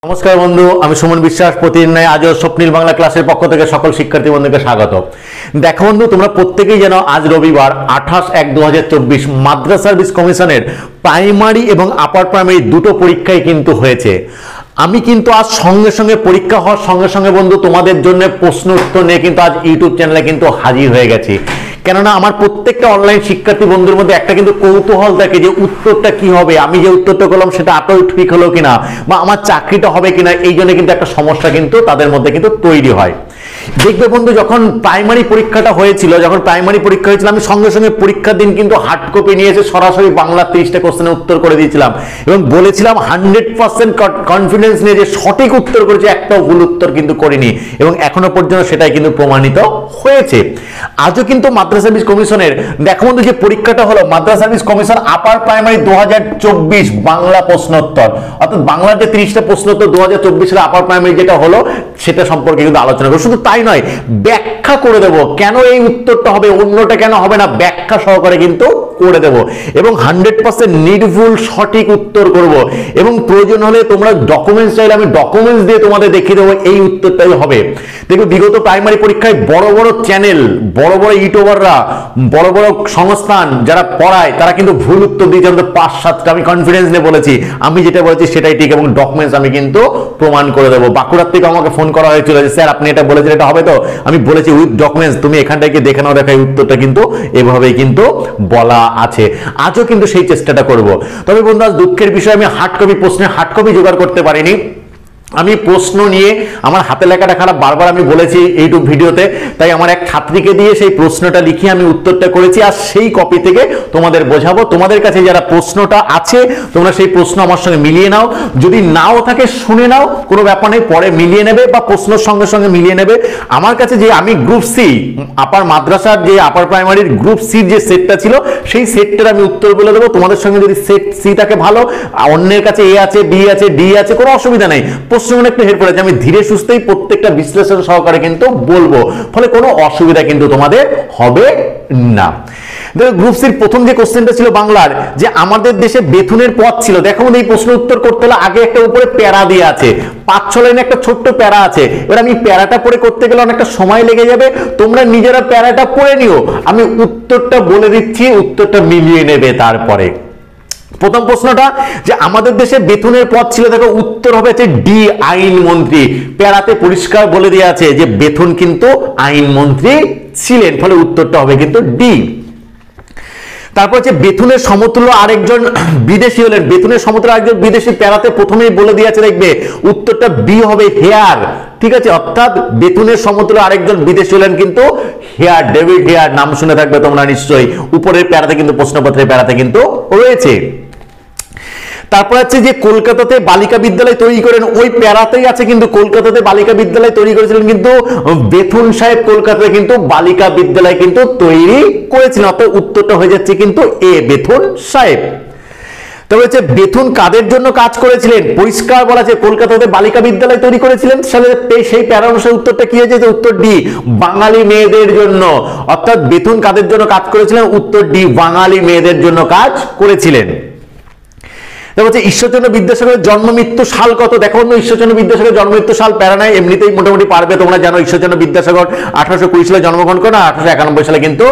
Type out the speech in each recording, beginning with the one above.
নমস্কার বন্ধু, আমি সুমন বিশ্বাস। প্রতিদিন নয় আজও স্বপ্নিল বাংলা ক্লাসের পক্ষ থেকে সকল শিক্ষার্থী বন্ধুকে স্বাগত। দেখো বন্ধু, তোমরা প্রত্যেকেই জানো আজ রবিবার 28/1/2024 মাদ্রাসা সার্ভিস কমিশনের প্রাইমারি এবং আপার প্রাইমারি দুটো পরীক্ষাই কিন্তু হয়েছে। আমি কিন্তু আজ সঙ্গে সঙ্গে পরীক্ষা হওয়ার সঙ্গে সঙ্গে বন্ধু তোমাদের জন্য প্রশ্ন উত্তর নিয়ে কিন্তু আজ ইউটিউব চ্যানেলে কিন্তু হাজির হয়ে গেছি। কেননা আমার প্রত্যেকটা অনলাইন শিক্ষার্থী বন্ধুর মধ্যে একটা কিন্তু কৌতূহল থাকে যে উত্তরটা কি হবে, আমি যে উত্তরটা করলাম সেটা আদৌ ঠিক হলো কিনা, বা আমার চাকরিটা হবে কিনা। এই জন্য কিন্তু একটা সমস্যা কিন্তু তাদের মধ্যে কিন্তু তৈরি হয়। দেখবে বন্ধু, যখন প্রাইমারি পরীক্ষাটা হয়েছিল, আমি সঙ্গে সঙ্গে পরীক্ষার দিন কিন্তু হার্ড কপি নিয়ে এসে সরাসরি বাংলা 30টা কোশ্চেনের উত্তর করে দিয়েছিলাম এবং বলেছিলাম 100% কনফিডেন্স নিয়ে যে সঠিক উত্তর করেছে, একটাও ভুল উত্তর কিন্তু করিনি এবং এখনো পর্যন্ত সেটাই কিন্তু প্রমাণিত হয়েছে। আজও কিন্তু মাদ্রাসা সার্ভিস কমিশনের দেখো বন্ধু যে পরীক্ষাটা হলো, Madrasah Service Commission upper primary 2024 Bangla প্রশ্নোত্তর, অর্থাৎ বাংলার যে 30টা প্রশ্নোত্তর 2024 সালে আপার প্রাইমারি যেটা হলো সেটা সম্পর্কে কিন্তু আলোচনা করব। শুধু তাই নয়, ব্যাখ্যা করে দেব কেন এই উত্তরটা হবে, অন্যটা কেন হবে না, ব্যাখ্যা সহকারে কিন্তু করে দেব এবং 100% নির্ভুল সঠিক উত্তর করব এবং প্রয়োজন হলে তোমরা ডকুমেন্টস চাইলে আমি ডকুমেন্টস দিয়ে তোমাদের দেখিয়ে দেবো এই উত্তরটাই হবে। দেখো, বিগত প্রাইমারি পরীক্ষায় বড় বড় চ্যানেল, বড় বড় ইউটিউবাররা, বড় বড় সংস্থান যারা পড়ায় তারা কিন্তু ভুল উত্তর দিয়েছে। আমাদের 5-7টা আমি কনফিডেন্স নিয়ে বলেছি, আমি যেটা বলেছি সেটাই ঠিক এবং ডকুমেন্টস আমি কিন্তু প্রমাণ করে দেবো। বাঁকুড়ার থেকে আমাকে ফোন করা হয়েছিল যে স্যার আপনি এটা বলেছেন, এটা হবে তো? আমি বলেছি উইথ ডকুমেন্টস, তুমি এখানটায় গিয়ে দেখে নাও, দেখা এই উত্তরটা কিন্তু এভাবেই কিন্তু বলা আছে। আজও কিন্তু সেই চেষ্টাটা করব। তবে বন্ধু, আজ দুঃখের বিষয় আমি প্রশ্নের হার্ড কপি জোগাড় করতে পারিনি। আমি প্রশ্ন নিয়ে আমার হাতে লেখাটা খারাপ, বারবার আমি বলেছি ইউটিউব ভিডিওতে, তাই আমার এক ছাত্রীকে দিয়ে সেই প্রশ্নটা লিখিয়ে আমি উত্তরটা করেছি আর সেই কপি থেকে তোমাদের বোঝাবো। তোমাদের কাছে যারা প্রশ্নটা আছে তোমরা সেই প্রশ্ন আমার সঙ্গে মিলিয়ে নাও, যদি নাও থাকে শুনে নাও, কোনো ব্যাপার নেই, পরে মিলিয়ে নেবে বা প্রশ্নের সঙ্গে সঙ্গে মিলিয়ে নেবে। আমার কাছে যে আমি গ্রুপ সি আপার মাদ্রাসার যে আপার প্রাইমারির গ্রুপ সির যে সেটটা ছিল সেই সেটটার আমি উত্তর বলে দেবো। তোমাদের সঙ্গে যদি সেট সি থাকে ভালো, অন্যের কাছে এ আছে, বি আছে, ডি আছে, কোনো অসুবিধা নেই। প্রশ্ন একটু হেল্প করেছে, আমি ধীরে সুস্থেই প্রত্যেকটা বিশ্লেষণ সহকারে কিন্তু বলবো, ফলে কোনো অসুবিধা কিন্তু তোমাদের হবে না। গ্রুপ সির প্রথম যে কোশ্চেনটা ছিল বাংলার, যে আমাদের দেশে বেতনের পদ ছিল। দেখো এই প্রশ্ন উত্তর করতে হলে আগে একটা উপরে প্যারা দিয়ে আছে, 5-6 লাইনে একটা ছোট্ট প্যারা আছে। এবার আমি প্যারাটা পড়ে করতে গেলে অনেকটা সময় লেগে যাবে, তোমরা নিজেরা প্যারাটা পড়ে নিও, আমি উত্তরটা বলে দিচ্ছি, উত্তরটা মিলিয়ে নেবে। তারপরে প্রথম প্রশ্নটা যে আমাদের দেশে বেতনের পদ ছিল, দেখো উত্তর হবে ডি, আইনমন্ত্রী। প্যারাতে পরিষ্কার বলে দেওয়া আছে যে বেতন কিন্তু আইনমন্ত্রী ছিলেন, ফলে উত্তরটা হবে কিন্তু ডি। তারপর হচ্ছে বেতনের সমতুল্য আরেকজন বিদেশি হলেন, বেতনের সমতুল্য আরেকজন বিদেশি, প্যারাতে প্রথমেই বলে দিয়ে আছে, দেখবে উত্তরটা বি হবে, হেয়ার। ঠিক আছে, অর্থাৎ বেতনের সমতুল্য আরেকজন বিদেশি হলেন কিন্তু হেয়ার, ডেভিড হেয়ার, নাম শুনে থাকবে তোমরা নিশ্চয়ই, উপরের প্যারাতে কিন্তু প্রশ্নপত্রের প্যারাতে কিন্তু রয়েছে। তারপর হচ্ছে যে কলকাতাতে বালিকা বিদ্যালয় তৈরি করেন, ওই প্যারাতেই আছে কিন্তু কলকাতাতে বালিকা বিদ্যালয় তৈরি করেছিলেন কিন্তু বেথুন সাহেব, কলকাতাতে কিন্তু বালিকা বিদ্যালয় কিন্তু তৈরি করেছিলেন, অর্থাৎ উত্তরটা হয়ে যাচ্ছে কিন্তু এ, বেথুন সাহেব। তবে হচ্ছে বেথুন কাদের জন্য কাজ করেছিলেন, পরিষ্কার বলা আছে কলকাতাতে বালিকা বিদ্যালয় তৈরি করেছিলেন, সেই প্যারা অনুসারে উত্তরটা কি হয়েছে, উত্তর ডি, বাঙালি মেয়েদের জন্য। অর্থাৎ বেথুন কাদের জন্য কাজ করেছিলেন, উত্তর ডি, বাঙালি মেয়েদের জন্য কাজ করেছিলেন। ঈশ্বরচন্দ্র বিদ্যাসাগরের জন্ম মৃত্যু সাল কত? দেখো ঈশ্বরচন্দ্র বিদ্যাসাগরের জন্ম মৃত্যু সাল প্যারা নাই, এমনিতেই মোটামুটি পারবে, তোমরা জানো ঈশ্বরচন্দ্র বিদ্যাসাগর 1820 সালে জন্মগ্রহণ করেন, 1891 সালে কিন্তু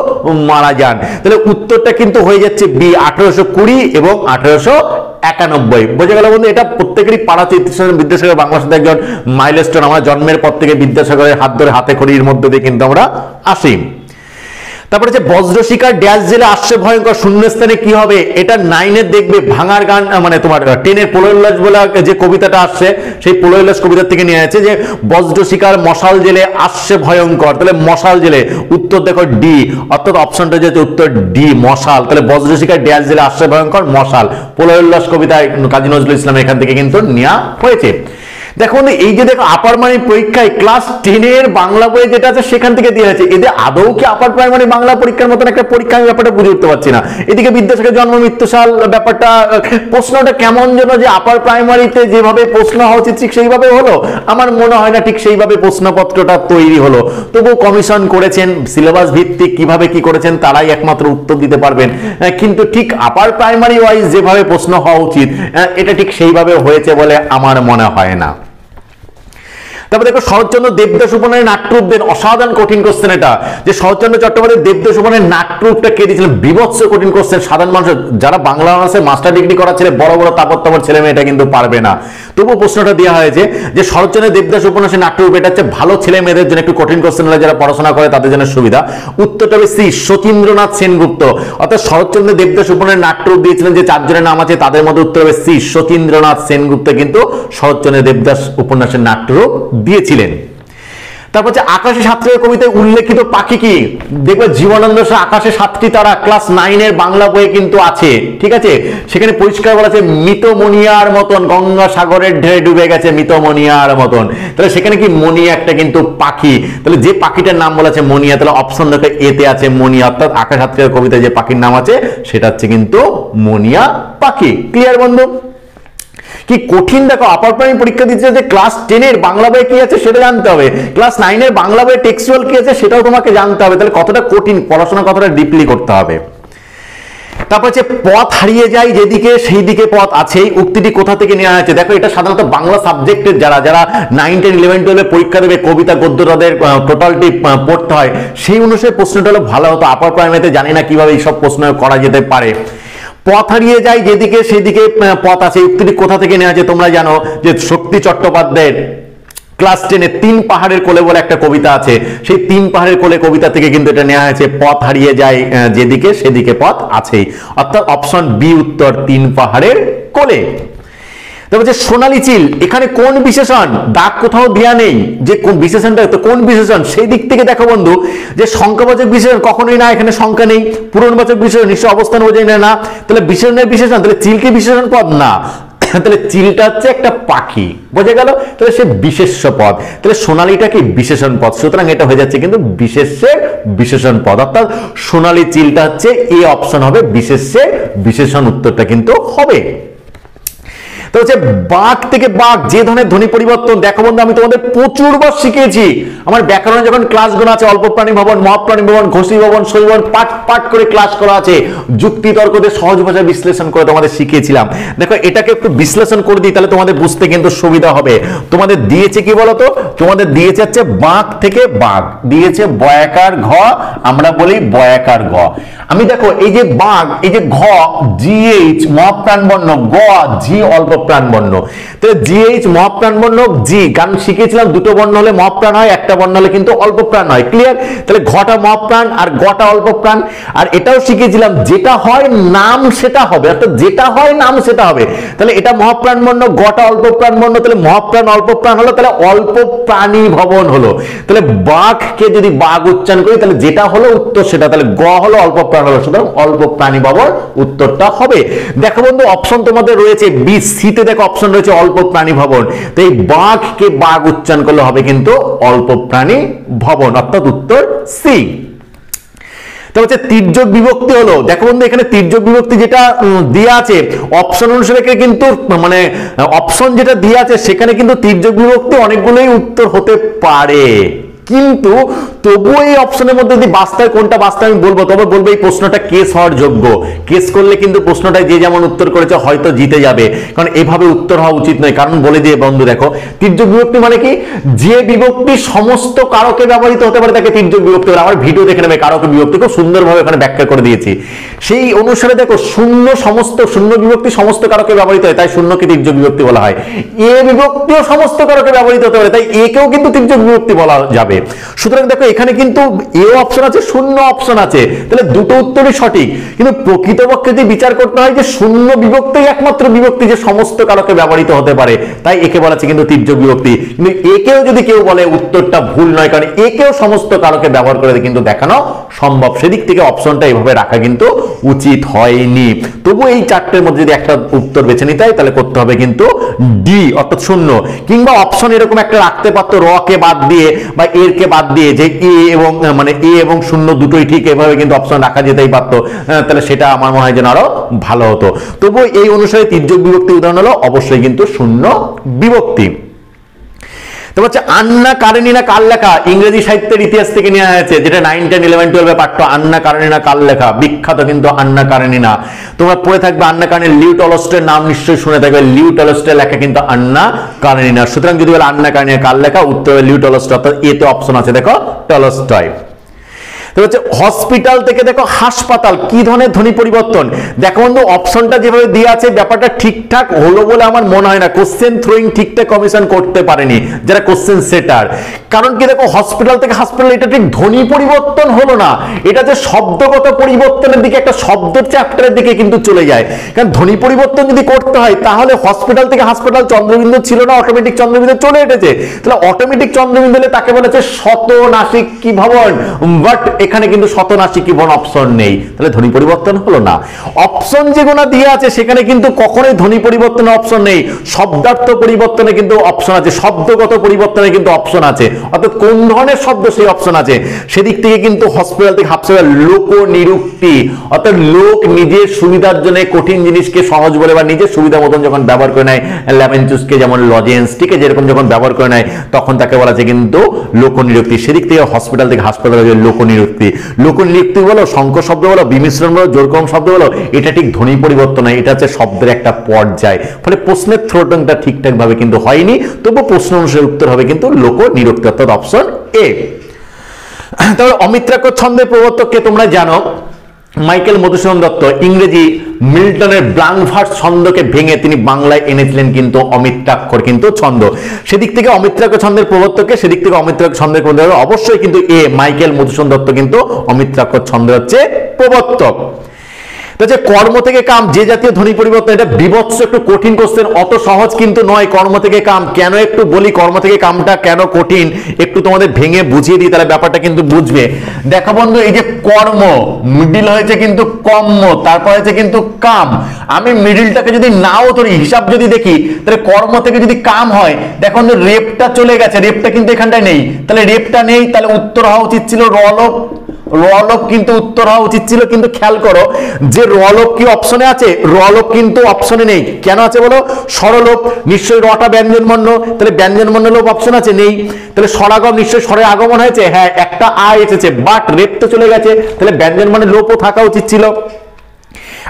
মারা যান। তাহলে উত্তরটা কিন্তু হয়ে যাচ্ছে বি, 1820 এবং 1891। বোঝা গেল বন্ধু? এটা প্রত্যেকেরই পারা আছে। ঈশ্বরচন্দ্র বিদ্যাসাগর বাংলার সাথে একজন মাইলস্টোন, আমরা জন্মের পর থেকে বিদ্যাসাগরের হাত ধরে হাতে খড়ির মধ্যে দিয়ে কিন্তু আমরা আসি। তারপরে যে বজ্র শিকার ড্যাশ জেলে আসছে ভয়ঙ্কর, শূন্যস্থানে কি হবে? এটা 9-এর দেখবে ভাঙার গান, মানে তোমার 10-এর প্রলয়োল্লাস বলে যে কবিতাটা আসছে, সেই প্রলয়োল্লাস কবিতার থেকে নিয়ে আছে যে বজ্র শিকার মশাল জেলে আসছে ভয়ঙ্কর। তাহলে মশাল জেলে, উত্তর দেখো ডি, অর্থাৎ অপশনটা যে উত্তর ডি, মশাল। তাহলে বজ্র শিকার ড্যাশ জেলে আসছে ভয়ঙ্কর, মশাল। প্রলয়োল্লাস কবিতা কাজী নজরুল ইসলাম এখান থেকে কিন্তু নেওয়া হয়েছে। দেখো এই যে দেখো আপার প্রাইমারি পরীক্ষায় ক্লাস 10 এর বাংলা বইয়ে যেটা আছে সেখান থেকে দেওয়া হয়েছে, এদের আদৌ কি আপার প্রাইমারি বাংলা পরীক্ষার মতন একটা পরীক্ষা, আমি ব্যাপারটা বুঝে উঠতে পারছি না। এদিকে বিদ্যাসাগরের জন্ম মৃত্যু সাল ব্যাপারটা, প্রশ্নটা কেমন যেন যে আপার প্রাইমারিতে যেভাবে প্রশ্ন হওয়া উচিত ঠিক সেইভাবে হলো, আমার মনে হয় না ঠিক সেইভাবে প্রশ্নপত্রটা তৈরি হলো। তবু কমিশন করেছেন, সিলেবাস ভিত্তিক কিভাবে কি করেছেন তারাই একমাত্র উত্তর দিতে পারবেন, কিন্তু ঠিক আপার প্রাইমারি ওয়াইজ যেভাবে প্রশ্ন হওয়া উচিত এটা ঠিক সেইভাবে হয়েছে বলে আমার মনে হয় না। তারপর দেখো শরৎচন্দ্র দেবদাস উপন্যাসের নাট্যরূপদের অসাধারণ কঠিন কোশ্চেন, এটা যে শরৎচন্দ্র চট্টোপাধ্যায় দেবদাস উপন্যাসের নাট্যরূপটা কে দিয়েছিলেন, বিভৎস কঠিন কোশ্চেন। সাধারণ মানুষ যারা বাংলা অনার্সে মাস্টার ডিগ্রি করা ছেলে, বড় বড় তাপর ছেলে মেয়ে এটা কিন্তু পারবে না। তবুও প্রশ্নটা দেওয়া হয়েছে যে শরৎচন্দ্র দেবদাস উপন্যাসের নাট্যরূপ, এটা হচ্ছে ভালো ছেলে মেয়েদের জন্য একটু কঠিন কোশ্চেন হলে যারা পড়াশোনা করে তাদের জন্য সুবিধা। উত্তরটা হবে সি, সতীন্দ্রনাথ সেনগুপ্ত। অর্থাৎ শরৎচন্দ্র দেবদাস উপন্যাসের নাট্যরূপ দিয়েছিলেন যে চারজনের নাম আছে তাদের মধ্যে উত্তর হবে সি, সতীন্দ্রনাথ সেনগুপ্ত কিন্তু শরৎচন্দ্র দেবদাস উপন্যাসের নাট্যরূপ দিয়েছিলেন। তারপর হচ্ছে আকাশে সাতটি কবিতায় উল্লেখিত পাখি কি, দেখবে জীবনানন্দ সাহা আকাশে সাতটি তারা ক্লাস 9 এর বাংলা বইয়ে কিন্তু আছে, ঠিক আছে। সেখানে পরিষ্কার বলা আছে মৃতমণিয়ার মতন, গঙ্গা সাগরের ঢেউয়ে ডুবে গেছে মৃতমণিয়ার মতন। তাহলে সেখানে কি মণিয়া একটা কিন্তু পাখি, তাহলে যে পাখিটার নাম বলা আছে মণিয়া, তাহলে অপশন দেখে এতে আছে মণিয়া, অর্থাৎ আকাশ সাতটি কবিতায় যে পাখির নাম আছে সেটা হচ্ছে কিন্তু মণিয়া পাখি। ক্লিয়ার বন্ধু? কি কঠিন দেখো, আপার প্রাইমারি পরীক্ষা দিচ্ছে যে ক্লাস 10 এর বাংলা বই কি আছে সেটা জানতে হবে, ক্লাস 9 এর বাংলা বই টেক্সচুয়াল কি আছে সেটাও তোমাকে জানতে হবে। তাহলে কতটা কঠিন, পড়াশোনা কতটা ডিপলি করতে হবে। তারপর হচ্ছে পথ হারিয়ে যায় যেদিকে সেই দিকে পথ আছে, এই উক্তিটি কোথা থেকে নেওয়া হয়েছে? দেখো এটা সাধারণত বাংলা সাবজেক্টের যারা 9, 10, 11, 12 পরীক্ষা দেবে, কবিতা গদ্য তাদের টোটালটি পড়তে হয়, সেই অনুসারে প্রশ্নটা হলে ভালো হতো। আপার প্রাইমারিতে জানি না কিভাবে এইসব প্রশ্ন করা যেতে পারে। পথ হারিয়ে যায় যেদিকে সেদিকে পথ আছে, উক্তিটি কোথা থেকে নেওয়া আছে? তোমরা জানো যে শক্তি চট্টোপাধ্যায়ের ক্লাস 10 এ 3 পাহাড়ের কোলে বলে একটা কবিতা আছে, সেই 3 পাহাড়ের কোলে কবিতা থেকে কিন্তু এটা নেওয়া হয়েছে, পথ হারিয়ে যায় যেদিকে সেদিকে পথ আছেই, অর্থাৎ অপশন বি উত্তর, 3 পাহাড়ের কোলে। তারপর যে সোনালী চিল, এখানে কোন বিশেষণ, দাগ কোথাও দেয়া নেই যে কোন বিশেষণটা, তো কোন বিশেষণ সেই দিক থেকে দেখো বন্ধু, যে সংখ্যাবাচক বিশেষণ কখনোই না, এখানে সংখ্যা নেই। পূরণবাচক বিশেষণ নিশ্চয় অবস্থান বোঝায় না, তাহলে বিশেষণের বিশেষণ, তাহলে চিল কি বিশেষণ পদ না, তাহলে চিলটা হচ্ছে একটা পাখি, বোঝা গেল? তাহলে সে বিশেষ্য পদ, তাহলে সোনালীটা কি বিশেষণ পদ, সুতরাং এটা হয়ে যাচ্ছে কিন্তু বিশেষ্যের বিশেষণ পদ, অর্থাৎ সোনালী চিলটা হচ্ছে এ অপশন হবে, বিশেষ্যের বিশেষণ উত্তরটা কিন্তু হবে। তো হচ্ছে বাঘ থেকে বাঘ যে ধরনের ধ্বনি পরিবর্তন, দেখো বন্ধু আমি তোমাদের প্রচুরবার শিখিয়েছি, আমার ব্যাকরণে যখন ক্লাসগুলো আছে, অল্প প্রাণী ভবন, মহাপ্রাণী ভবন, ঘোষী ভবন, সই ভবন, পাঠ পাঠ করে ক্লাস করা আছে, যুক্তি তর্ক দিয়ে সহজ ভাষায় বিশ্লেষণ করে তোমাদের শিখিয়েছিলাম। দেখো এটাকে একটু বিশ্লেষণ করে দিই, তাহলে তোমাদের বুঝতে কিন্তু সুবিধা হবে। তোমাদের দিয়েছে কি বলতো, তোমাদের দিয়েছে হচ্ছে বাঘ থেকে বাঘ, দিয়েছে বয়াকার ঘ, আমরা বলি বয়াকার গ। আমি দেখো এই যে বাঘ, এই যে ঘ, জিএইচ মহাপ্রাণ বর্ণ, গ জি অল্প প্রাণ বর্ণ, তাহলে জিএইচ মহাপ্রাণ বর্ণ জি, কারণ শিখেছিলাম দুটো বর্ণ হলে মহাপ্রাণ হয়, একটা বর্ণ হলে কিন্তু অল্প প্রাণ হয়। ক্লিয়ার? তাহলে ঘটা মহাপ্রাণ আর গটা অল্প প্রাণ। আর এটাও শিখেছিলাম যেটা হয় নাম সেটা হবে, অর্থাৎ যেটা হয় নাম সেটা হবে। তাহলে এটা মহাপ্রাণ বর্ণ, গটা অল্প প্রাণ বর্ণ, তাহলে মহাপ্রাণ অল্প প্রাণ হলো, তাহলে অল্প প্রাণী ভবন হলো। তাহলে বাঘকে যদি বাঘ উচ্চারণ করি তাহলে যেটা হলো উত্তর সেটা, তাহলে গ হলো অল্প প্রাণ হলো, সুতরাং অল্প প্রাণী ভবন উত্তরটা হবে। দেখো বন্ধু অপশন তোমাদের রয়েছে বি, সিতে দেখো অপশন রয়েছে অল্প প্রাণী ভবন, তো এই বাঘকে বাঘ উচ্চারণ করলে হবে কিন্তু অল্প প্রাণী ভবন, অর্থাৎ উত্তর সি। তো হচ্ছে তির্যক বিভক্তি হলো, দেখো বন্ধু এখানে তির্যক বিভক্তি যেটা দেয়া আছে অপশন অনুসারে কিন্তু মানে অপশন যেটা দেয়া আছে সেখানে কিন্তু তির্যক বিভক্তি অনেকগুলোই উত্তর হতে পারে, কিন্তু তবুও এই অপশনের মধ্যে যদি বাস্তবে কোনটা বাস্তবে আমি বলবো, তবে বলবো এই প্রশ্নটা কেস হওয়ার যোগ্য। কেস করলে কিন্তু প্রশ্নটা যে যেমন উত্তর করেছে হয়তো জিতে যাবে, কারণ এভাবে উত্তর হওয়া উচিত নয়। কারণ বলে দিয়ে বন্ধু দেখো তির্যক বিভক্তি মানে কি, যে বিভক্তি সমস্ত কারকে ব্যবহৃত হতে পারে তাকে তির্যক বিভক্তি বলে। আমার ভিডিও দেখে নেবে কারক বিভক্তি, খুব সুন্দরভাবে এখানে ব্যাখ্যা করে দিয়েছি। সেই অনুসারে দেখো শূন্য সমস্ত, শূন্য বিভক্তি সমস্ত কারকে ব্যবহৃত হয়, তাই শূন্যকে তির্যক বিভক্তি বলা হয়। এ বিভক্তিও সমস্ত কারকে ব্যবহৃত হতে পারে, তাই একেও কিন্তু তির্যক বিভক্তি বলা যাবে। সুতরাং দেখো এখানে কিন্তু এ অপশন আছে, শূন্য অপশন আছে, তাহলে দুটো উত্তরই সঠিক। কিন্তু প্রকৃতপক্ষে যে বিচার করতে হয় যে শূন্য বিভক্তি একমাত্র বিভক্তি যে সমস্ত কারকে ব্যবহৃত হতে পারে, তাই একে বলা আছে কিন্তু তির্যক বিভক্তি। কিন্তু একেও যদি কেউ বলে উত্তরটা ভুল নয়, কারণ একেও সমস্ত কারকে ব্যবহার করে কিন্তু দেখানো সম্ভব। সেদিক থেকে অপশনটা এইভাবে রাখা কিন্তু উচিত হয়নি। তবু এই চারটের মধ্যে যদি একটা উত্তর বেছে নিতে হয় তাহলে করতে হবে কিন্তু ডি অর্থাৎ শূন্য, কিংবা অপশন এরকম একটা রাখতে পারতো র কে বাদ দিয়ে বা এর কে বাদ দিয়ে, যে এ এবং মানে এ এবং শূন্য দুটোই ঠিক, এভাবে কিন্তু অপশন রাখা যেতেই পারতো, তাহলে সেটা আমার মনে হয় যেন আরো ভালো হতো। তবু এই অনুসারে তির্যক বিভক্তি উদাহরণ হলো অবশ্যই কিন্তু শূন্য বিভক্তি। তো হচ্ছে আন্না কারেনিনা কার লেখা, ইংরেজি সাহিত্যের ইতিহাস থেকে নেওয়া হয়েছে, যেটা 9, 10, 11, 12 পাঠ্য। আন্না কারেনিনা কার লেখা, বিখ্যাত কিন্তু আন্না কারেনিনা। তোমরা পড়ে থাকবে আন্না কারেনিনা, লিউ টলস্টয়ের নাম নিশ্চয়ই শুনে থাকবে, লিউ টলস্টয় লেখা কিন্তু আন্না কারেনিনা। সুতরাং যদি বলে আন্না কারেনিনা কার লেখা, উত্তর হবে লিউ টলস্টয়, অর্থাৎ এতে অপশন আছে দেখো টলস্টয়। হচ্ছে হসপিটাল থেকে দেখো হাসপাতাল, কি ধরনের ধ্বনি পরিবর্তন। দেখো বন্ধু অপশনটা যেভাবে দেওয়া আছে ব্যাপারটা ঠিকঠাক হলো বলে আমার মনে হয় না, কোশ্চেন থ্রোয়িং ঠিকঠাক কমিশন করতে পারেনি যারা কোশ্চেন সেটার। কারণ কি দেখো হসপিটাল থেকে হাসপাতাল, এটা ঠিক ধ্বনি পরিবর্তন হলো না, এটা যে শব্দগত পরিবর্তনের দিকে, একটা শব্দের চ্যাপ্টারের দিকে কিন্তু চলে যায়। কারণ ধ্বনি পরিবর্তন যদি করতে হয় তাহলে হসপিটাল থেকে হাসপাতাল চন্দ্রবিন্দু ছিল না, অটোমেটিক চন্দ্রবিন্দু চলে এসেছে, তাহলে অটোমেটিক চন্দ্রবিন্দু হলে তাকে বলেছে শতনাসিক কি ভবন, বাট এখানে কিন্তু শতনাসিক কি ভবন অপশন নেই, তাহলে ধ্বনি পরিবর্তন হলো না। অপশন যেগুলো দিয়ে আছে সেখানে কিন্তু কখনোই ধ্বনি পরিবর্তনের অপশন নেই, শব্দার্থ পরিবর্তনে কিন্তু অপশন আছে, শব্দগত পরিবর্তনে কিন্তু অপশন আছে, অর্থাৎ কোন ধরনের শব্দ সেই অপশন আছে। সেদিক থেকে কিন্তু হসপিটাল থেকে হাসপাতাল লোক নিরুক্তি, অর্থাৎ লোক নিজের সুবিধার জন্য কঠিন জিনিসকে সহজ বলে বা নিজের সুবিধা মতন যখন ব্যবহার করে নেয়, ল্যাভেনচুসকে যেমন লজেন্স ঠিক আছে যেরকম যখন ব্যবহার করে নেয় তখন তাকে বলা যায় কিন্তু লোক নিরুক্তি। সেদিক থেকে হসপিটাল থেকে হাসপাতাল লোক নিরুক্তি। লোক নিরুক্তি বলো, সংকর শব্দ বলো, বিমিশ্রণ বলো, জোরকম শব্দ বলো, এটা ঠিক ধ্বনি পরিবর্তন নয়, এটা হচ্ছে শব্দের একটা পর্যায়। ফলে প্রশ্নের থ্রোটনটা ঠিকঠাক ভাবে কিন্তু হয়নি, তবু প্রশ্ন অনুসারে উত্তর হবে কিন্তু লোক নিরুক্তি, অর্থাৎ অপশন এ। তাহলে অমিত্রাক্ষর ছন্দের প্রবর্তককে তোমরা জানো মাইকেল মধুসূদন দত্ত। ইংরেজি মিল্টনের ব্ল্যাঙ্ক ভার্স ছন্দকে ভেঙে তিনি বাংলায় এনেছিলেন কিন্তু অমিত্রাক্ষর কিন্তু ছন্দ। সেদিক থেকে অমিত্রাক্ষর ছন্দের প্রবর্তককে, সেদিক থেকে অমিত্রাক্ষর ছন্দের প্রবর্তক অবশ্যই কিন্তু এ মাইকেল মধুসূদন দত্ত কিন্তু অমিত্রাক্ষর ছন্দের হচ্ছে প্রবর্তক। কর্ম থেকে কাম, যে জাতীয় ধ্বনি পরিবর্তন, এটা বিভৎস একটু কঠিন কোশ্চেন, অত সহজ কিন্তু নয়। কর্ম থেকে কাম কেন একটু বলি, কর্ম থেকে কামটা কেন কঠিন একটু তোমাদের ভেঙে বুঝিয়ে দিই, তাহলে ব্যাপারটা কিন্তু বুঝবে। দেখো বন্ধু এই যে কর্ম মিডিল হয়েছে কিন্তু কম্ম, তারপর হয়েছে কিন্তু কাম। আমি মিডিলটাকে যদি নাও ধরি, হিসাব যদি দেখি, তাহলে কর্ম থেকে যদি কাম হয়, দেখো রেপটা চলে গেছে, রেপটা কিন্তু এখানটায় নেই, তাহলে রেপটা নেই, তাহলে উত্তর হওয়া উচিত ছিল রলোপ। রলোপ কিন্তু উত্তর হওয়া উচিত ছিল, কিন্তু খেয়াল করো যে রলোপ কি অপশনে আছে, রলোপ কিন্তু অপশনে নেই। কেন আছে বলো, স্বরলোপ, নিশ্চয়ই রটা ব্যঞ্জন বর্ণ, তাহলে ব্যঞ্জন বর্ণ লোপ অপশন আছে নেই। তাহলে স্বরাগম, নিশ্চয়ই স্বরের আগমন হয়েছে, হ্যাঁ একটা আ এসেছে, বাট রেপ তো চলে গেছে, তাহলে ব্যঞ্জন বর্ণের লোপও থাকা উচিত ছিল।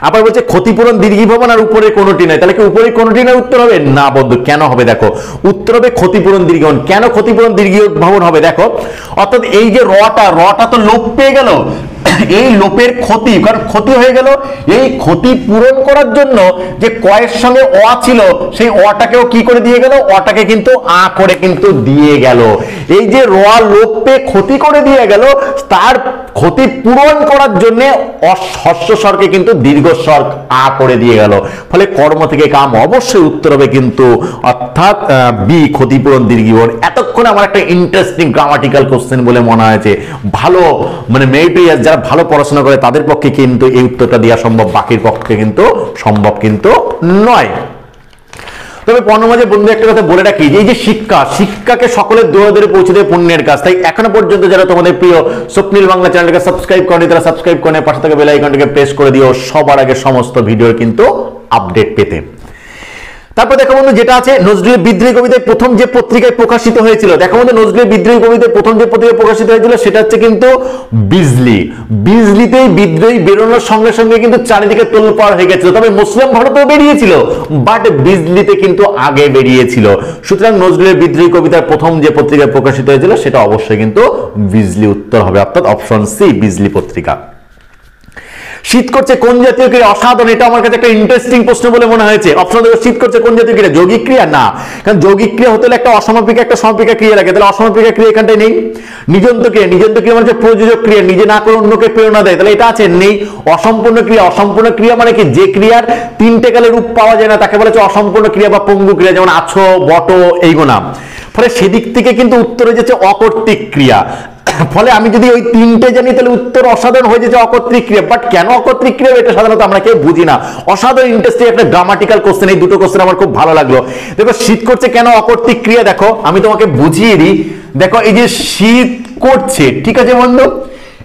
আবার বলছে ক্ষতিপূরণ দীর্ঘীভবন আর উপরে কোনোটি নাই, তাহলে কি উপরে কোনোটি নাই উত্তর হবে না বন্ধু, কেন হবে দেখো উত্তর হবে ক্ষতিপূরণ দীর্ঘীভবন। কেন ক্ষতিপূরণ দীর্ঘীভবন হবে দেখো, অর্থাৎ এই যে রটা তো লোপ পেয়ে গেল, এই লোপের ক্ষতি, কারণ ক্ষতি হয়ে গেল, এই ক্ষতি পূরণ করার জন্য যে কয়ের সঙ্গে অ ছিল সেই অটাকেও কি করে দিয়ে গেল, অটাকে কিন্তু আ করে কিন্তু দিয়ে গেল। এই যে র লোপ পেয়ে ক্ষতি করে দিয়ে গেল, তার ক্ষতি পূরণ করার জন্য হর্ষ স্বরকে কিন্তু দীর্ঘ স্বর আ করে দিয়ে গেল। ফলে কর্ম থেকে কাম অবশ্যই উত্তর হবে কিন্তু অর্থাৎ বি ক্ষতিপূরণ দীর্ঘীভবন। এতক্ষণে আমার একটা ইন্টারেস্টিং গ্রামাটিক্যাল কোশ্চেন বলে মনে হয়েছে। ভালো মানে মেরিটোরিয়াস যারা ভালো পড়াশোনা করে তাদের পক্ষে কিন্তু এই উত্তরটা দেওয়া সম্ভব, বাকির পক্ষে কিন্তু সম্ভব কিন্তু নয়। তবে পণ্যমাঝে বন্ধু একটা কথা বলে রাখি, এই যে শিক্ষাকে সকলের দূরে দূরে পৌঁছে দেয় পুণ্যের কাজ। তাই এখনো পর্যন্ত যারা তোমাদের প্রিয় স্বপ্নিল বাংলা চ্যানেলটাকে সাবস্ক্রাইব করেনি তারা সাবস্ক্রাইব করে পাশে থাকা বেল আইকনটাকে প্রেস করে দিও সবার আগে সমস্ত ভিডিওর কিন্তু আপডেট পেতে। তারপর দেখো বন্ধু যেটা আছে নজরুলের বিদ্রোহী কবিতায় প্রথম যে পত্রিকায় প্রকাশিত হয়েছিল, দেখো বন্ধু নজরুলের বিদ্রোহী কবিতায় প্রথম যে পত্রিকায় প্রকাশিত হয়েছিল সেটা হচ্ছে কিন্তু বিজলি। বিজলিতেই বিদ্রোহী বেরোনোর সঙ্গে সঙ্গে কিন্তু চারিদিকে তোলপাড় হয়ে গেছিল। তবে মুসলিম ভারতেও বেরিয়েছিল, বাট বিজলিতে কিন্তু আগে বেরিয়েছিল। সুতরাং নজরুলের বিদ্রোহী কবিতার প্রথম যে পত্রিকায় প্রকাশিত হয়েছিল সেটা অবশ্যই কিন্তু বিজলি উত্তর হবে, অর্থাৎ অপশন সি বিজলি পত্রিকা। শীত করছে কোন জাতীয় ক্রিয়া? অসাধারণ, এটা আমার কাছে একটা ইন্টারেস্টিং প্রশ্ন বলে মনে হয়েছে। অপশন দেখো, শীত করছে কোন জাতীয় ক্রিয়া? যৌগিক ক্রিয়া? না, কারণ যৌগিক ক্রিয়া হতে হলে একটা অসমাপিকা একটা সমাপিকা ক্রিয়া লাগে, তাহলে অসমাপিকা ক্রিয়া এখানটায় নেই। নিযন্ত ক্রিয়া, নিযন্ত ক্রিয়া মানে প্রযোজক ক্রিয়া, নিজে না করে অন্যকে প্রেরণা দেয়, তাহলে এটা আছে, নেই। অসম্পূর্ণ ক্রিয়া, অসম্পূর্ণ ক্রিয়া মানে কি? যে ক্রিয়ার তিনটে কালে রূপ পাওয়া যায় না তাকে বলা হচ্ছে অসম্পূর্ণ ক্রিয়া বা পঙ্গু ক্রিয়া, যেমন আছো, বটো, এইগুলা। ফলে সেদিক থেকে কিন্তু উত্তর হয়ে যাচ্ছে অকর্তৃক ক্রিয়া। ফলে আমি যদি ওই তিনটে জানি তাহলে উত্তর অসাধারণ হয়ে যাচ্ছে অকর্তৃক ক্রিয়া। বাট কেন অকর্তৃক ক্রিয়া এটা সাধারণত আমরা কেউ বুঝি না। অসাধারণ ইন্টারেস্টিং একটা গ্রামাটিক্যাল কোশ্চেন, এই দুটো কোশ্চেন আমার খুব ভালো লাগলো। দেখো শীত করছে কেন অকর্তৃক ক্রিয়া, দেখো আমি তোমাকে বুঝিয়ে দিই। দেখো এই যে শীত করছে, ঠিক আছে বন্ধু,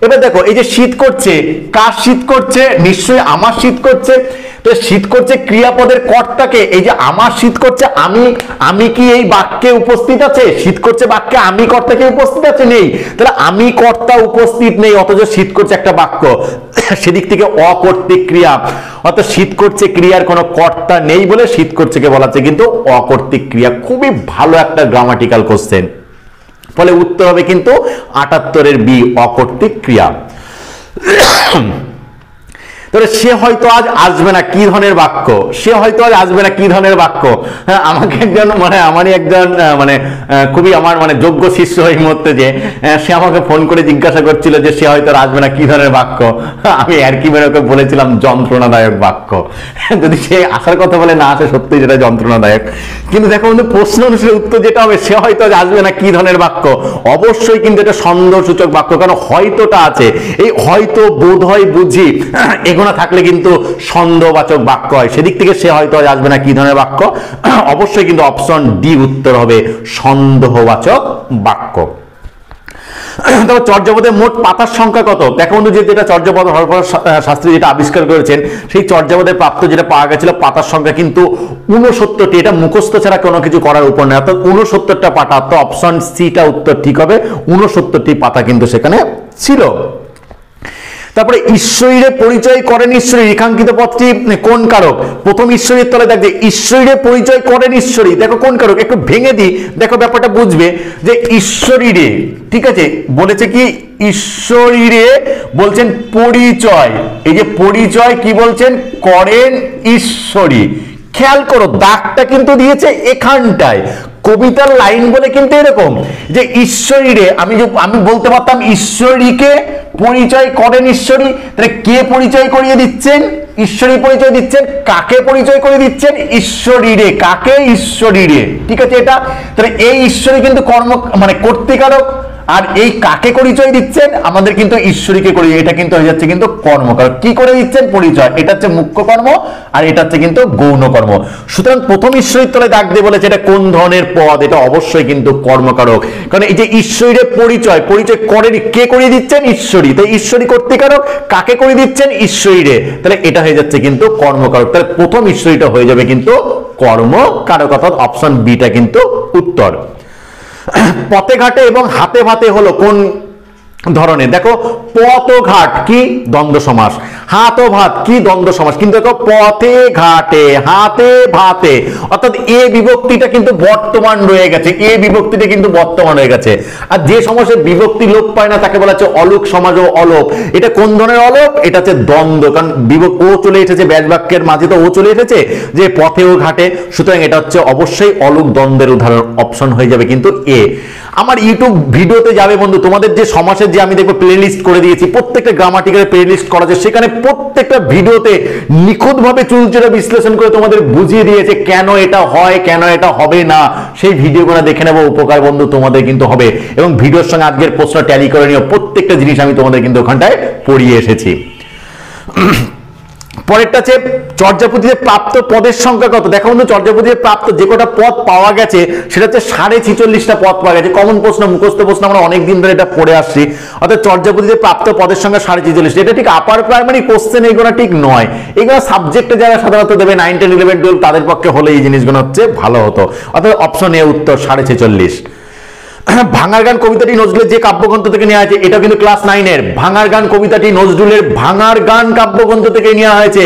এবার দেখো এই যে শীত করছে, কার শীত করছে? নিশ্চয়ই আমার শীত করছে। তো শীত করছে ক্রিয়াপদের কর্তাকে, এই যে আমার শীত করছে, আমি কি এই বাক্যে উপস্থিত আছে? শীত করছে বাক্যে আমি কর্তাকে উপস্থিত আছে? নেই, তাহলে আমি কর্তা উপস্থিত নেই, অথচ শীত করছে একটা বাক্য, সেদিক থেকে অকর্তৃক ক্রিয়া। অর্থাৎ শীত করছে ক্রিয়ার কোনো কর্তা নেই বলে শীত করছে কে বলা হচ্ছে কিন্তু অকর্তৃক ক্রিয়া। খুবই ভালো একটা গ্রামাটিক্যাল কোশ্চেন। ফলে উত্তর হবে কিন্তু 78-এর বি, অকর্তৃক ক্রিয়া। তাহলে সে হয়তো আজ আসবে না, কি ধরনের বাক্য? সে হয়তো আজ আসবে না, কি ধরনের বাক্য? হ্যাঁ, আমাকে একজন আমারই একজন খুবই আমার যোগ্য শিষ্য এই মুহূর্তে, যে সে আমাকে ফোন করে জিজ্ঞাসা করছিল যে সে হয়তো আসবে না, কি ধরনের বাক্য? আমি আর কি বেরোকে বলেছিলাম যন্ত্রণাদায়ক বাক্য। যদি সে আসার কথা বলে না আসে, সত্যি যেটা যন্ত্রণাদায়ক। কিন্তু দেখো বন্ধু, প্রশ্ন অনুসারে উত্তর যেটা হবে, সে হয়তো আজ আসবে না, কি ধরনের বাক্য? অবশ্যই কিন্তু এটা সন্দেহসূচক বাক্য, কারণ হয়তোটা আছে। এই হয়তো, বোধ হয়, বুঝি, এগুলো থাকলে কিন্তু সন্দেহবাচক বাক্য হয়। সেদিক থেকে সে হয়তো আসবে না, কি ধরনের বাক্য? অবশ্যই কিন্তু অপশন ডি উত্তর হবে সন্দেহবাচক বাক্য। তবে চর্যাপদের মোট পাতার সংখ্যা কত? দেখো বন্ধু, যেটা চর্যাপদ হরপ্পা শাস্ত্রী যেটা আবিষ্কার করেছেন, সেই চর্যাপদের প্রাপ্ত যেটা পাওয়া গেছিল পাতার সংখ্যা কিন্তু 69টি। এটা মুখস্থ ছাড়া কোনো কিছু করার উপর নেই, অর্থাৎ 69টা পাতা। তো অপশন সিটা উত্তর ঠিক হবে, 69টি পাতা কিন্তু সেখানে ছিল। তারপরে ঈশ্বরীরে পরিচয় করেন ঈশ্বরী, রেখাঙ্কিত পদটি কোন কারক? প্রথম ঈশ্বরীর তলে দেখবে ঈশ্বরীরে পরিচয় করেন ঈশ্বরী, দেখো কোন কারক? একটু ভেঙে দিই, দেখো ব্যাপারটা বুঝবে। যে ঈশ্বরীরে, ঠিক আছে, বলেছে কি ঈশ্বরীরে বলছেন পরিচয়, এই যে পরিচয় কি বলছেন? করেন ঈশ্বরী। খেয়াল করো দাগটা কিন্তু দিয়েছে এখানটায়। কবিতার লাইন বলে কিন্তু এরকম যে ঈশ্বরীরে, আমি বলতে পারতাম ঈশ্বরীকে পরিচয় করেন ঈশ্বরী, তাহলে কে পরিচয় করিয়ে দিচ্ছেন? ঈশ্বরী পরিচয় দিচ্ছেন। কাকে পরিচয় করে দিচ্ছেন? ঈশ্বরীরে। কাকে? ঈশ্বরীরে, ঠিক আছে। এটা তাহলে এই ঈশ্বরী কিন্তু কর্তৃকারক, আর এই কাকে পরিচয় দিচ্ছেন? আমাদের কিন্তু ঈশ্বরীকে করে, এটা কিন্তু হয়ে যাচ্ছে কিন্তু কর্মকারক। কি করে দিচ্ছেন? পরিচয়। এটা হচ্ছে মুখ্য কর্ম, আর এটা হচ্ছে কিন্তু গৌণ কর্ম। সুতরাং প্রথম ঈশ্বরীর তলে দাগ দিয়ে বলেছে এটা কোন ধরনের পদ? এটা অবশ্যই কিন্তু কর্মকারক, কারণ এই যে ঈশ্বরীর পরিচয়, পরিচয় করেন কে করিয়ে দিচ্ছেন? ঈশ্বরী। তাই ঈশ্বরী কর্তৃকারক, কাকে করে দিচ্ছেন? ঈশ্বরীরে, তাহলে এটা হয়ে যাচ্ছে কিন্তু কর্মকারক। তাহলে প্রথম ঈশ্বরীটা হয়ে যাবে কিন্তু কর্মকারক, অর্থাৎ অপশন বিটা কিন্তু উত্তর। পথে ঘাটে এবং হাতে ভাতে হলো কোন ধরনের? দেখো পথ ও ঘাট কি দ্বন্দ্ব সমাস, হাত ও ভাত কি দ্বন্দ্ব সমাস, কিন্তু দেখো পথে ঘাটে হাতে ভাতে, অর্থাৎ এ বিভক্তিটা কিন্তু বর্তমান রয়ে গেছে, এ বিভক্তিটা কিন্তু বর্তমান হয়ে গেছে। আর যে সমাসে বিভক্তি লোপ পায় না তাকে বলা হচ্ছে অলোক সমাস ও অলোপ। এটা কোন ধরনের অলোপ? এটা হচ্ছে দ্বন্দ্ব, কারণ ও চলে এসেছে, ব্যাস বাক্যের মাঝে তো ও চলে এসেছে যে পথে ও ঘাটে, সুতরাং এটা হচ্ছে অবশ্যই অলোক দ্বন্দ্বের উদাহরণ। অপশন হয়ে যাবে কিন্তু এ। আমার ইউটিউব ভিডিওতে যাবে বন্ধু, তোমাদের যে সমাসের যে আমি দেখবো প্লে লিস্ট করে দিয়েছি, প্রত্যেকটা গ্রামাটিক্যাল প্লে লিস্ট করা আছে, সেখানে প্রত্যেকটা ভিডিওতে নিখুঁতভাবে চুলচেরা বিশ্লেষণ করে তোমাদের বুঝিয়ে দিয়েছে কেন এটা হয়, কেন এটা হবে না। সেই ভিডিওগুলো দেখে নেবো, উপকার বন্ধু তোমাদের কিন্তু হবে। এবং ভিডিওর সঙ্গে আজকের প্রশ্ন ট্যালি করে নিও, প্রত্যেকটা জিনিস আমি তোমাদের কিন্তু ওখানটায় পড়িয়ে এসেছি। পরেরটা হচ্ছে চর্যাপদীতে প্রাপ্ত পদের সংখ্যা কত? দেখো বন্ধু, চর্যাপদীতে প্রাপ্ত যে কটা পদ পাওয়া গেছে সেটা হচ্ছে 46.5টা পদ পাওয়া গেছে। কমন প্রশ্ন, মুখস্থ প্রশ্ন, আমরা অনেকদিন ধরে এটা পড়ে আসছি। অর্থাৎ চর্যাপদীতে প্রাপ্ত পদের সংখ্যা 46.5। এটা ঠিক আপার প্রাইমারি কোশ্চেন, এগুলো ঠিক নয়। এগুলো সাবজেক্টে যারা সাধারণত দেবে 9, 10, 11, 12 তাদের পক্ষে হলে এই জিনিসগুলো হচ্ছে ভালো হতো। অর্থাৎ অপশন এ উত্তর 46.5। ভাঙার গান কবিতাটি নজরুলের যে কাব্যগ্রন্থ থেকে নেওয়া হয়েছে, এটা কিন্তু ক্লাস 9-এর। ভাঙার গান কবিতাটি নজরুলের ভাঙার গান কাব্যগ্রন্থ থেকে নেওয়া হয়েছে,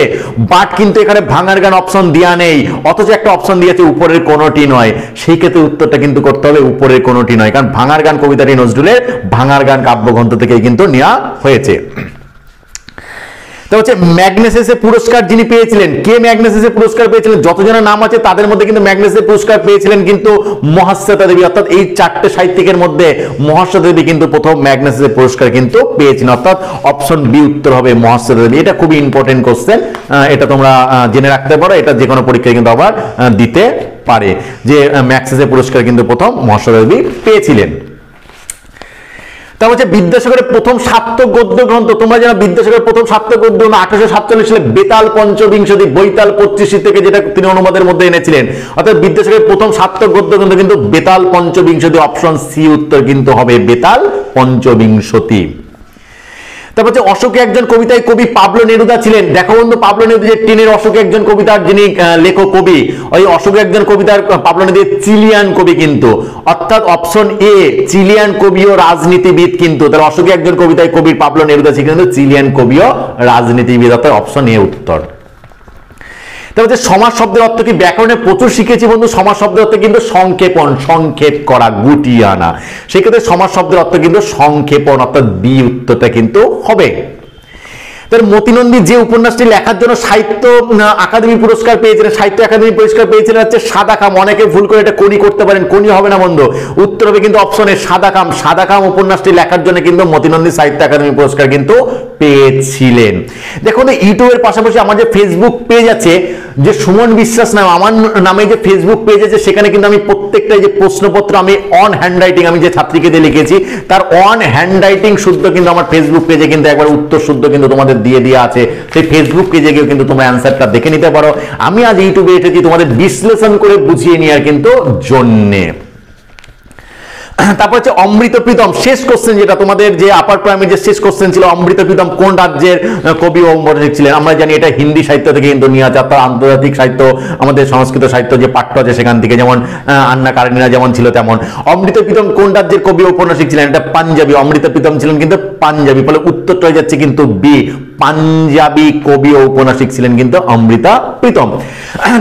বাট কিন্তু এখানে ভাঙার গান অপশন দেওয়া নেই, অথচ একটা অপশন দিয়েছে উপরের কোনোটি নয়। সেই ক্ষেত্রে উত্তরটা কিন্তু করতে হবে উপরের কোনোটি নয়, কারণ ভাঙার গান কবিতাটি নজরুলের ভাঙার গান কাব্যগ্রন্থ থেকে কিন্তু নেওয়া হয়েছে। তো হচ্ছে ম্যাগনেসেসে পুরস্কার যিনি পেয়েছিলেন, কে ম্যাগনেসেসে পুরস্কার পেয়েছিলেন? যতজনের নাম আছে তাদের মধ্যে কিন্তু ম্যাগনেসেসে পুরস্কার পেয়েছিলেন কিন্তু মহাশ্বেতা দেবী, অর্থাৎ এই চারটে সাহিত্যিকের মধ্যে মহাশ্বেতা দেবী কিন্তু প্রথম ম্যাগনেসেসে পুরস্কার কিন্তু পেয়েছিলেন, অর্থাৎ অপশন বি উত্তর হবে মহাশ্বেতা দেবী। এটা খুবই ইম্পর্টেন্ট কোশ্চেন, এটা তোমরা জেনে রাখতে পারো, এটা যে কোনো পরীক্ষায় কিন্তু আবার দিতে পারে যে ম্যাগনেসেসে পুরস্কার কিন্তু প্রথম মহাশ্বেতা দেবী পেয়েছিলেন। তা হচ্ছে বিদ্যাসাগরের প্রথম সার্থক গদ্য গ্রন্থ, তোমরা জানো বিদ্যাসাগরের প্রথম সার্থক গদ্য 1847 সালে বেতাল পঞ্চবিংশতি বৈতাল 25 থেকে, যেটা তিনি অনুবাদের মধ্যে এনেছিলেন, অর্থাৎ বিদ্যাসাগরের প্রথম সার্থক গদ্য গ্রন্থ কিন্তু বেতাল পঞ্চবিংশতি, অপশন সি উত্তর কিন্তু হবে বেতাল পঞ্চবিংশতি। তারপর হচ্ছে অশোকে একজন কবিতায় কবি পাবলো নেরুদা ছিলেন। দেখো বন্ধু, পাবলো নেরুদা যে টেনের অশোকে একজন কবিতার যিনি লেখক কবি, ওই অশোকে একজন কবিতার পাবলো নেরুদা চিলিয়ান কবি কিন্তু, অর্থাৎ অপশন এ চিলিয়ান কবি ও রাজনীতিবিদ কিন্তু, তাহলে অশোকে একজন কবিতায় কবি পাবলো নেরুদা ছিলেন কিন্তু চিলিয়ান কবি ও রাজনীতিবিদ, অর্থাৎ অপশন এ উত্তর। তারপর সমাজ শব্দের অর্থ কি? ব্যাকরণে প্রচুর শিখেছি বন্ধু, সমাজ শব্দের অর্থ কিন্তু সংক্ষেপণ, সংক্ষেপ করা, গুটিয়ে আনা, সেক্ষেত্রে সমাজ শব্দের অর্থ কিন্তু সংক্ষেপণ, অর্থাৎ বি উত্তরটা কিন্তু হবে। মতি নন্দী যে উপন্যাসটি লেখার জন্য সাহিত্য আকাদেমি পুরস্কার পেয়েছিলেন, সাহিত্য একাডেমি পুরস্কার পেয়েছিলেন হচ্ছে সাদা কাম। অনেকে ভুল করে এটা কোনি করতে পারেন, কোনি হবে না বন্ধু, উত্তর হবে কিন্তু অপশনে সাদা কাম। সাদা কাম উপন্যাসটি লেখার জন্য কিন্তু মতি নন্দী সাহিত্য একাডেমি পুরস্কার কিন্তু পেয়েছিলেন। দেখুন ইউটিউবের পাশাপাশি আমার যে ফেসবুক পেজ আছে, যে সুমন বিশ্বাস নাম আমার নামে যে ফেসবুক পেজ আছে, সেখানে কিন্তু আমি প্রত্যেকটা যে প্রশ্নপত্র আমি অন হ্যান্ড রাইটিং, আমি যে ছাত্রীকে দিয়ে লিখেছি তার অন হ্যান্ড রাইটিং শুদ্ধ কিন্তু আমার ফেসবুক পেজে কিন্তু একবার উত্তর শুদ্ধ কিন্তু তোমাদের দিয়ে আছে। সেই ফেসবুক পেজে গিয়ে কিন্তু তোমরা অ্যান্সারটা দেখে নিতে পারো। আমি আজ ইউটিউবে এসেছি তোমাদের বিশ্লেষণ করে বুঝিয়ে নেওয়ার কিন্তু জন্যে। তারপর হচ্ছে অমৃত প্রীতম, শেষ কোশ্চেন যেটা তোমাদের যে আপার প্রাইমারি যে শেষ কোশ্চেন ছিল, অমৃত প্রীতম কোন রাজ্যের কবি ও ঔপন্যাসিক ছিলেন? আমরা জানি এটা হিন্দি সাহিত্য থেকে কিন্তু নিয়ে আছে, অর্থাৎ আন্তর্জাতিক সাহিত্য আমাদের সংস্কৃত সাহিত্য যে পাঠ্য আছে সেখান থেকে, যেমন আন্না কারেনিনা যেমন ছিল তেমন। অমৃত প্রীতম কোন রাজ্যের কবি ও ঔপন্যাসিক ছিলেন? এটা পাঞ্জাবি, অমৃত প্রীতম ছিলেন কিন্তু পাঞ্জাবি, ফলে উত্তরটা হয়ে যাচ্ছে কিন্তু বি, পাঞ্জাবি কবি ও ঔপন্যাসিক ছিলেন কিন্তু অমৃতা প্রীতম।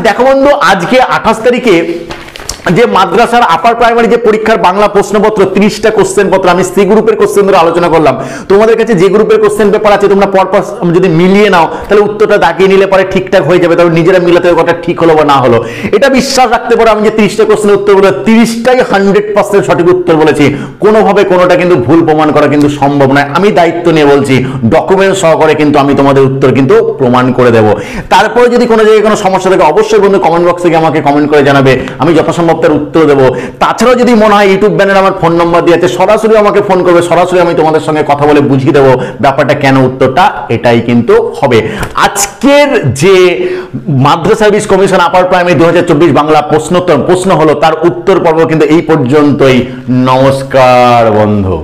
দেখো বন্ধু, আজকে 28 তারিখে যে মাদ্রাসার আপার প্রাইমারি যে পরীক্ষার বাংলা প্রশ্নপত্র 30টা কোশ্চেন পত্র, আমি সি গ্রুপের কোশ্চেন ধরে আলোচনা করলাম। তোমাদের কাছে যে গ্রুপের কোশ্চেন পেপার আছে তোমরা পরপর যদি মিলিয়ে নাও তাহলে উত্তরটা দাগিয়ে নিলে পরে ঠিকঠাক হয়ে যাবে, তবে নিজেরা মিলাতে কথা ঠিক হলো বা না হলো এটা বিশ্বাস রাখতে পারো। আমি যে 30টা কোশ্চেনের উত্তর বলে 30টাই 100% সঠিক উত্তর বলেছি, কোনোভাবে কোনোটা কিন্তু ভুল প্রমাণ করা কিন্তু সম্ভব নয়। আমি দায়িত্ব নিয়ে বলছি, ডকুমেন্ট সহকারে কিন্তু আমি তোমাদের উত্তর কিন্তু প্রমাণ করে দেবো। তারপরে যদি কোনো জায়গায় কোনো সমস্যা থাকে অবশ্যই বন্ধু কমেন্ট বক্সে গিয়ে আমাকে কমেন্ট করে জানাবে, আমি যথাসম্ভব তার উত্তর দেবো। তাছাড়াও যদি মনে হয় ইউটিউব ব্যানারে আমার ফোন নম্বর দিয়ে আছে, সরাসরি আমাকে ফোন করবে, সরাসরি আমি তোমাদের সঙ্গে কথা বলে বুঝিয়ে দেবো ব্যাপারটা কেন, উত্তরটা এটাই কিন্তু হবে। আজকের যে Madrasah Service Commission upper primary 2024 Bangla প্রশ্ন হলো, তার উত্তর পর্ব কিন্তু এই পর্যন্তই। নমস্কার বন্ধু।